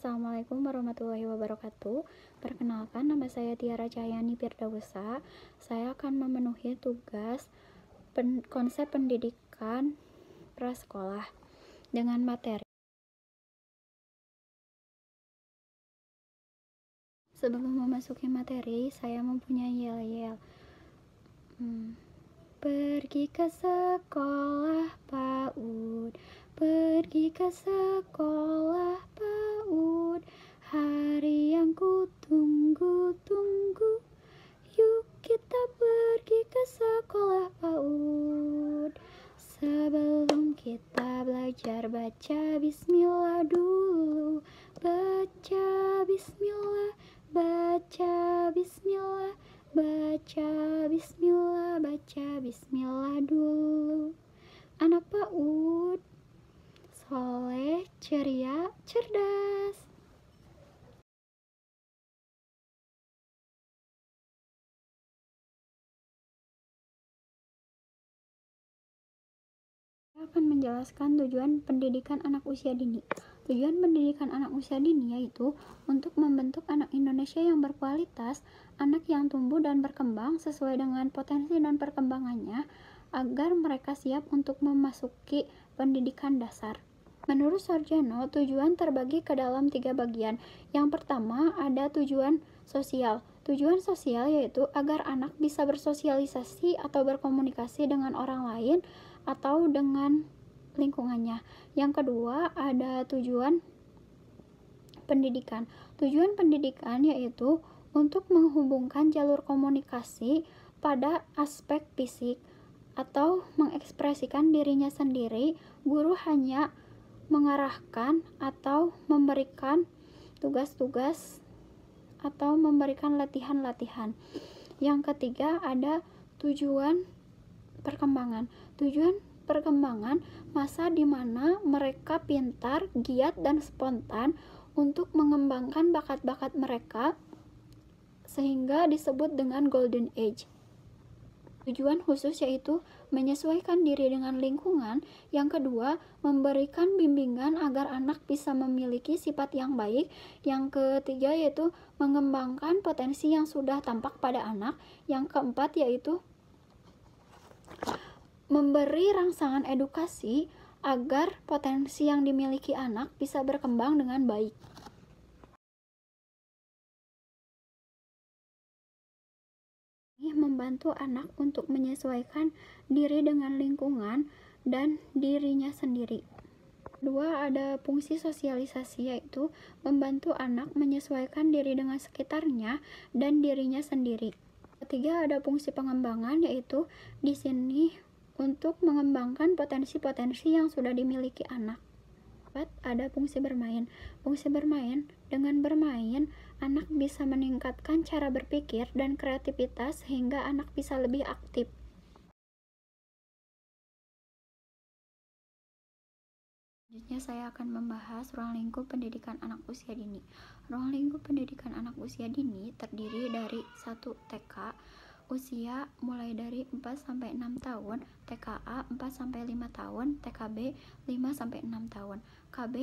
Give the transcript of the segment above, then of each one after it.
Assalamualaikum warahmatullahi wabarakatuh. Perkenalkan, nama saya Tiara Cahyani Firdausa. Saya akan memenuhi tugas konsep pendidikan prasekolah dengan materi. Sebelum memasuki materi, saya mempunyai yel-yel. Pergi ke sekolah PAUD, pergi ke sekolah PAUD, hari yang ku tunggu-tunggu. Yuk kita pergi ke sekolah PAUD. Sebelum kita belajar, baca bismillah dulu. Baca bismillah, baca bismillah, baca bismillah, baca bismillah dulu. Anak PAUD soleh, ceria, cerdas. Saya akan menjelaskan tujuan pendidikan anak usia dini. Tujuan pendidikan anak usia dini yaitu untuk membentuk anak Indonesia yang berkualitas, anak yang tumbuh dan berkembang sesuai dengan potensi dan perkembangannya, agar mereka siap untuk memasuki pendidikan dasar. Menurut Sarjano, tujuan terbagi ke dalam 3 bagian. Yang pertama ada tujuan sosial. Tujuan sosial yaitu agar anak bisa bersosialisasi atau berkomunikasi dengan orang lain atau dengan lingkungannya. Yang kedua ada tujuan pendidikan. Tujuan pendidikan yaitu untuk menghubungkan jalur komunikasi pada aspek fisik atau mengekspresikan dirinya sendiri. Guru hanya mengarahkan atau memberikan tugas-tugas atau memberikan latihan-latihan. Yang ketiga ada tujuan perkembangan. Tujuan perkembangan masa di mana mereka pintar, giat, dan spontan untuk mengembangkan bakat-bakat mereka sehingga disebut dengan golden age. Tujuan khusus yaitu menyesuaikan diri dengan lingkungan. Yang kedua, memberikan bimbingan agar anak bisa memiliki sifat yang baik. Yang ketiga yaitu mengembangkan potensi yang sudah tampak pada anak. Yang keempat yaitu memberi rangsangan edukasi agar potensi yang dimiliki anak bisa berkembang dengan baik. Membantu anak untuk menyesuaikan diri dengan lingkungan dan dirinya sendiri. Kedua, ada fungsi sosialisasi yaitu membantu anak menyesuaikan diri dengan sekitarnya dan dirinya sendiri. Ketiga, ada fungsi pengembangan yaitu di sini untuk mengembangkan potensi-potensi yang sudah dimiliki anak. Ada fungsi bermain. Fungsi bermain, dengan bermain anak bisa meningkatkan cara berpikir dan kreativitas sehingga anak bisa lebih aktif. Selanjutnya saya akan membahas ruang lingkup pendidikan anak usia dini. Ruang lingkup pendidikan anak usia dini terdiri dari 1. TK, usia mulai dari 4-6 tahun, TKA 4-5 tahun, TKB 5-6 tahun, KB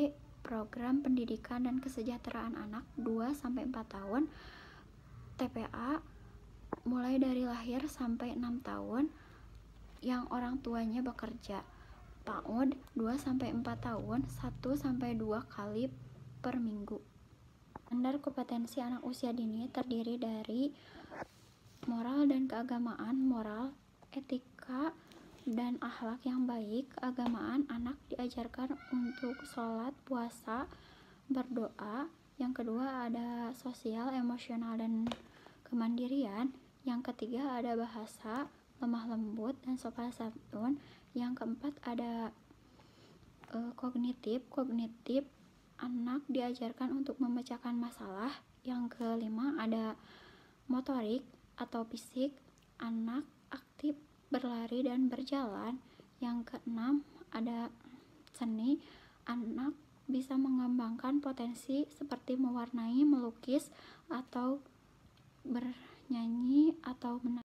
program pendidikan dan kesejahteraan anak 2-4 tahun, TPA mulai dari lahir sampai 6 tahun yang orang tuanya bekerja. PAUD 2-4 tahun 1-2 kali per minggu. Standar kompetensi anak usia dini terdiri dari moral dan keagamaan. Moral, etika, dan akhlak yang baik. Keagamaan, anak diajarkan untuk sholat, puasa, berdoa. Yang kedua ada sosial, emosional, dan kemandirian. Yang ketiga ada bahasa, lemah lembut, dan sopan santun. Yang keempat ada kognitif. Anak diajarkan untuk memecahkan masalah. Yang kelima ada motorik atau fisik, anak aktif berlari dan berjalan. Yang keenam ada seni, anak bisa mengembangkan potensi seperti mewarnai, melukis, atau bernyanyi atau menari.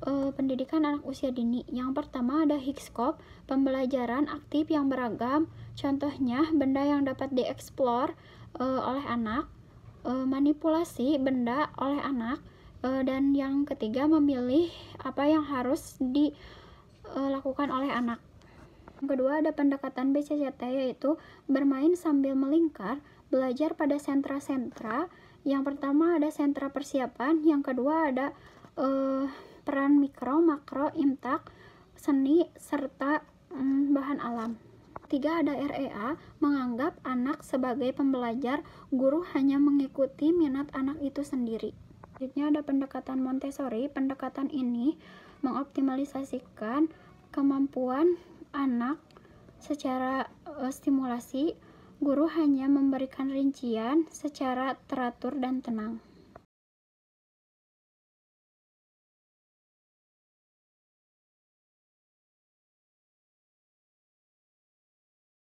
pendidikan anak usia dini. Yang pertama ada Higskop, pembelajaran aktif yang beragam. Contohnya, benda yang dapat dieksplor oleh anak, manipulasi benda oleh anak, dan yang ketiga memilih apa yang harus dilakukan oleh anak. Yang kedua ada pendekatan BCCT, yaitu bermain sambil melingkar, belajar pada sentra-sentra. Yang pertama ada sentra persiapan, yang kedua ada peran mikro, makro, imtak, seni, serta bahan alam. Tiga ada REA, menganggap anak sebagai pembelajar, guru hanya mengikuti minat anak itu sendiri. Selanjutnya ada pendekatan Montessori. Pendekatan ini mengoptimalisasikan kemampuan anak secara stimulasi, guru hanya memberikan rincian secara teratur dan tenang.